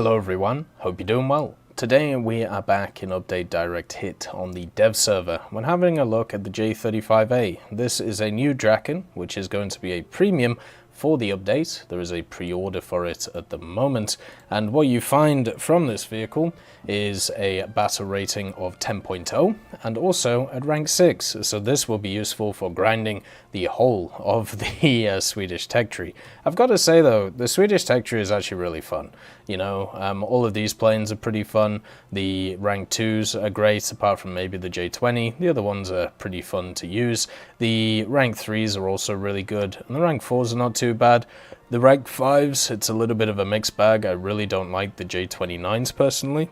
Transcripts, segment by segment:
Hello everyone, hope you're doing well. Today we are back in Update Direct Hit on the dev server when having a look at the J35A. This is a new Draken, which is going to be a premium for the update. There is a pre-order for it at the moment, and what you find from this vehicle is a battle rating of 10.0 and also at rank 6, so this will be useful for grinding the whole of the Swedish tech tree. I've got to say though, the Swedish tech tree is actually really fun. You know, all of these planes are pretty fun. The rank 2s are great, apart from maybe the J20. The other ones are pretty fun to use. The rank 3s are also really good, and the rank 4s are not too bad. The rank 5s, it's a little bit of a mixed bag. I really don't like the J29s personally,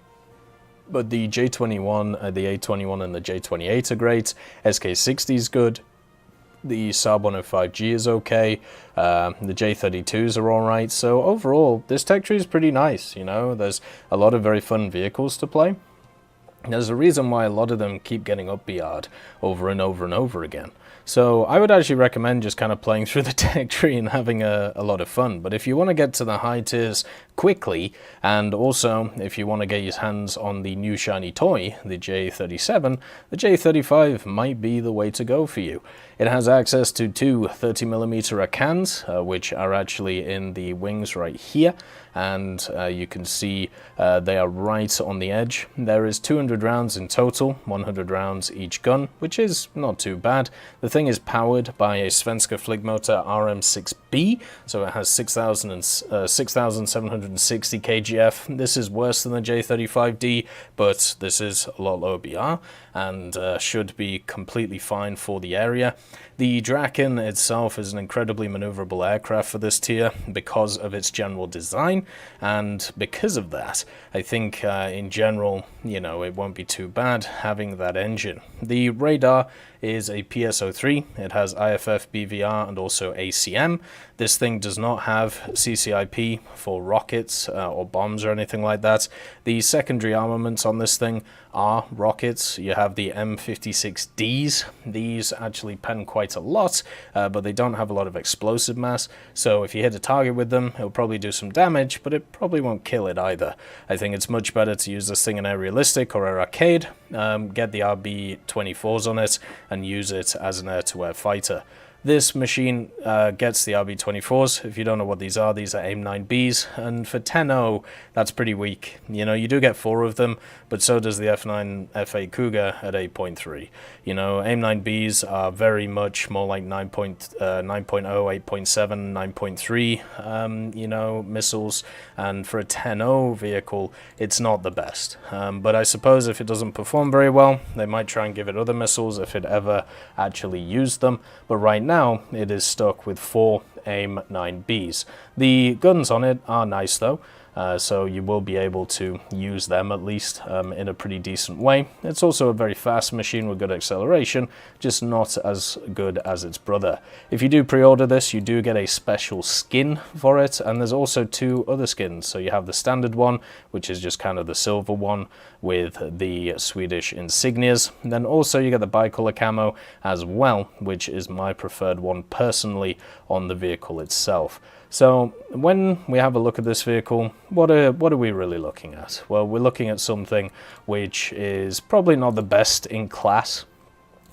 but the J21, the A21 and the J28 are great. SK60 is good. The Saab 105G is okay. The J32s are alright. So overall, this tech tree is pretty nice. You know, there's a lot of very fun vehicles to play. There's a reason why a lot of them keep getting up BR'd over and over and over again. So I would actually recommend just kind of playing through the tech tree and having a lot of fun. But if you want to get to the high tiers quickly, and also if you want to get your hands on the new shiny toy, the J37, the J35 might be the way to go for you. It has access to two 30mm cans, which are actually in the wings right here, and you can see they are right on the edge. There is 200 rounds in total, 100 rounds each gun, which is not too bad. The thing is powered by a Svenska Flygmotor RM6B, so it has 6,760 kgf. This is worse than the J35D, but this is a lot lower BR, and should be completely fine for the area. The Draken itself is an incredibly maneuverable aircraft for this tier because of its general design, and because of that, I think in general, you know, it won't be too bad having that engine. The radar is a PSO3, it has IFF, BVR and also ACM. This thing does not have CCIP for rockets or bombs or anything like that. The secondary armaments on this thing are rockets. You have the M56Ds. These actually pen quite a lot, but they don't have a lot of explosive mass, so if you hit a target with them, it'll probably do some damage, but it probably won't kill it either. I think it's much better to use this thing in Air Realistic or Air Arcade, get the RB24s on it, and use it as an air-to-air fighter. This machine gets the RB24s. If you don't know what these are AIM-9Bs, and for 10.0, that's pretty weak. You know, you do get 4 of them, but so does the F9 F8 Cougar at 8.3. You know, AIM-9Bs are very much more like 9.0, 8.7, 9.3, you know, missiles, and for a 10.0 vehicle, it's not the best. But I suppose if it doesn't perform very well, they might try and give it other missiles if it ever actually used them, but right now, it is stuck with 4 AIM-9Bs. The guns on it are nice though, so you will be able to use them at least in a pretty decent way. It's also a very fast machine with good acceleration, just not as good as its brother. If you do pre-order this, you do get a special skin for it, and there's also 2 other skins. So you have the standard one, which is just kind of the silver one with the Swedish insignias. And then also you get the bicolor camo as well, which is my preferred one personally on the vehicle itself. So when we have a look at this vehicle, what are we really looking at? Well, we're looking at something which is probably not the best in class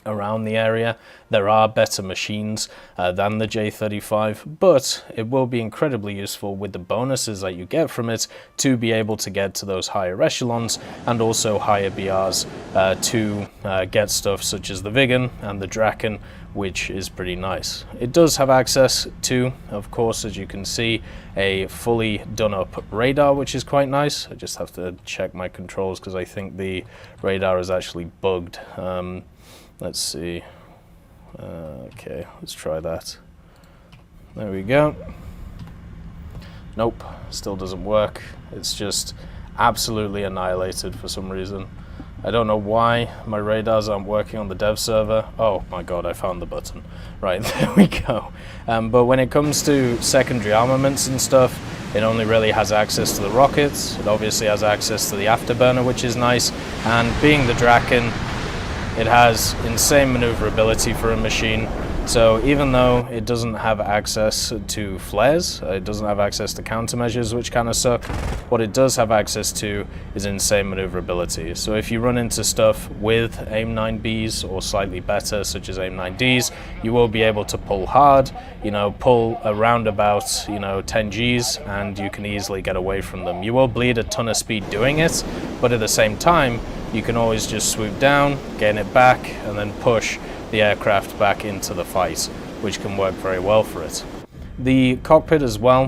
around the area. There are better machines than the J35, but it will be incredibly useful with the bonuses that you get from it to be able to get to those higher echelons and also higher BRs to get stuff such as the Viggen and the Draken, which is pretty nice. It does have access to, of course, as you can see, a fully done up radar, which is quite nice. I just have to check my controls because I think the radar is actually bugged. Let's see. Okay, let's try that. There we go. Nope, still doesn't work. It's just absolutely annihilated for some reason. I don't know why my radars aren't working on the dev server. Oh my god, I found the button. Right, there we go. But when it comes to secondary armaments and stuff, it only really has access to the rockets. It obviously has access to the afterburner, which is nice. And being the Draken, it has insane maneuverability for a machine. So even though it doesn't have access to flares, it doesn't have access to countermeasures, which kind of suck, what it does have access to is insane maneuverability. So if you run into stuff with AIM 9Bs or slightly better, such as AIM 9Ds, you will be able to pull hard, pull around about, 10 Gs, and you can easily get away from them. You will bleed a ton of speed doing it, but at the same time, you can always just swoop down, gain it back, and then push the aircraft back into the fight, which can work very well for it. The cockpit as well,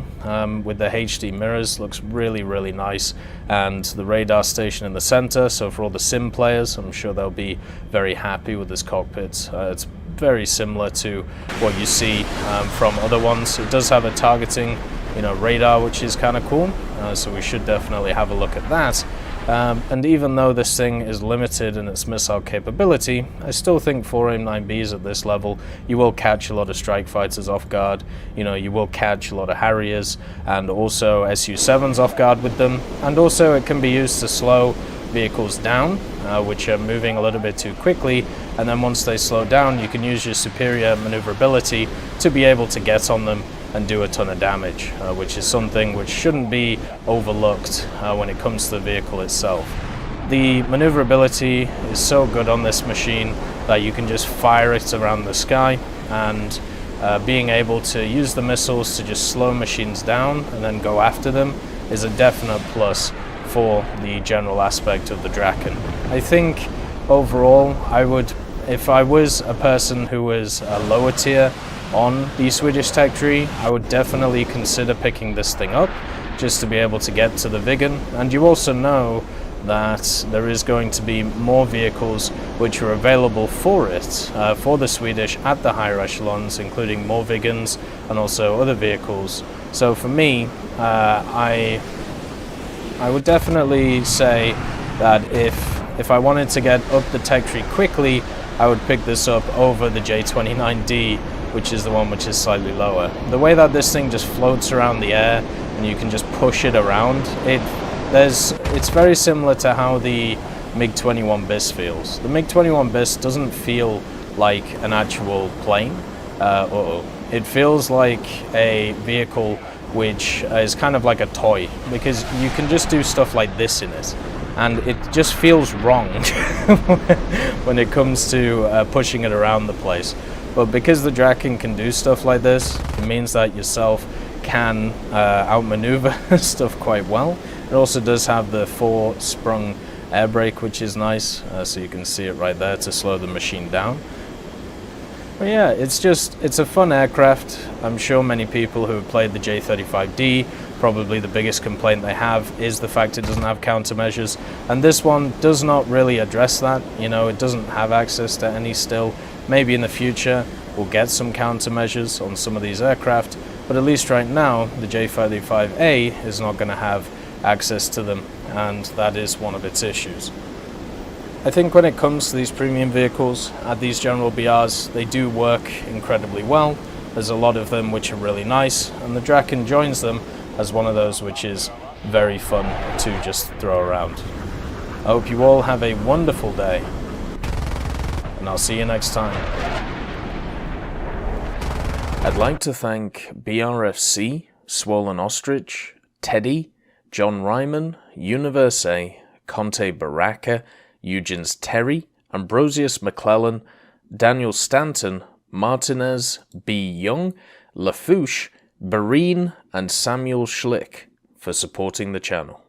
with the HD mirrors, looks really, really nice, and the radar station in the center, so for all the sim players, I'm sure they'll be very happy with this cockpit. It's very similar to what you see from other ones. It does have a targeting, radar, which is kind of cool, so we should definitely have a look at that. And even though this thing is limited in its missile capability, I still think for AIM 9Bs at this level, you will catch a lot of strike fighters off guard, you will catch a lot of Harriers, and also Su-7s off guard with them, and also it can be used to slow vehicles down, which are moving a little bit too quickly, and then once they slow down, you can use your superior maneuverability to be able to get on them and do a ton of damage, which is something which shouldn't be overlooked when it comes to the vehicle itself. The maneuverability is so good on this machine that you can just fire it around the sky, and being able to use the missiles to just slow machines down and then go after them is a definite plus for the general aspect of the Draken. I think overall, if I was a person who was a lower tier on the Swedish tech tree, I would definitely consider picking this thing up just to be able to get to the Viggen. And you also know that there is going to be more vehicles which are available for it, for the Swedish at the higher echelons, including more Viggens and also other vehicles. So for me, I would definitely say that if I wanted to get up the tech tree quickly, I would pick this up over the J29D, which is the one which is slightly lower. The way that this thing just floats around the air and you can just push it around, it's very similar to how the MiG-21 BIS feels. The MiG-21 BIS doesn't feel like an actual plane. It feels like a vehicle which is kind of like a toy, because you can just do stuff like this in it, and it just feels wrong when it comes to pushing it around the place. But because the Draken can do stuff like this, it means that yourself can outmaneuver stuff quite well. It also does have the 4-sprung air brake, which is nice, so you can see it right there to slow the machine down. But yeah, it's a fun aircraft. I'm sure many people who have played the J35D, probably the biggest complaint they have is the fact it doesn't have countermeasures, and this one does not really address that. It doesn't have access to any still. Maybe in the future we'll get some countermeasures on some of these aircraft, but at least right now the J35A is not going to have access to them, and that is one of its issues. I think when it comes to these premium vehicles at these general BRs, they do work incredibly well. There's a lot of them which are really nice, and the Draken joins them as one of those which is very fun to just throw around. I hope you all have a wonderful day, and I'll see you next time. I'd like to thank BRFC, Swollen Ostrich, Teddy, John Ryman, Universe A, Conte Baraka, Eugens Terry, Ambrosius McClellan, Daniel Stanton, Martinez, B. Young, Lafouche, Barine, and Samuel Schlick for supporting the channel.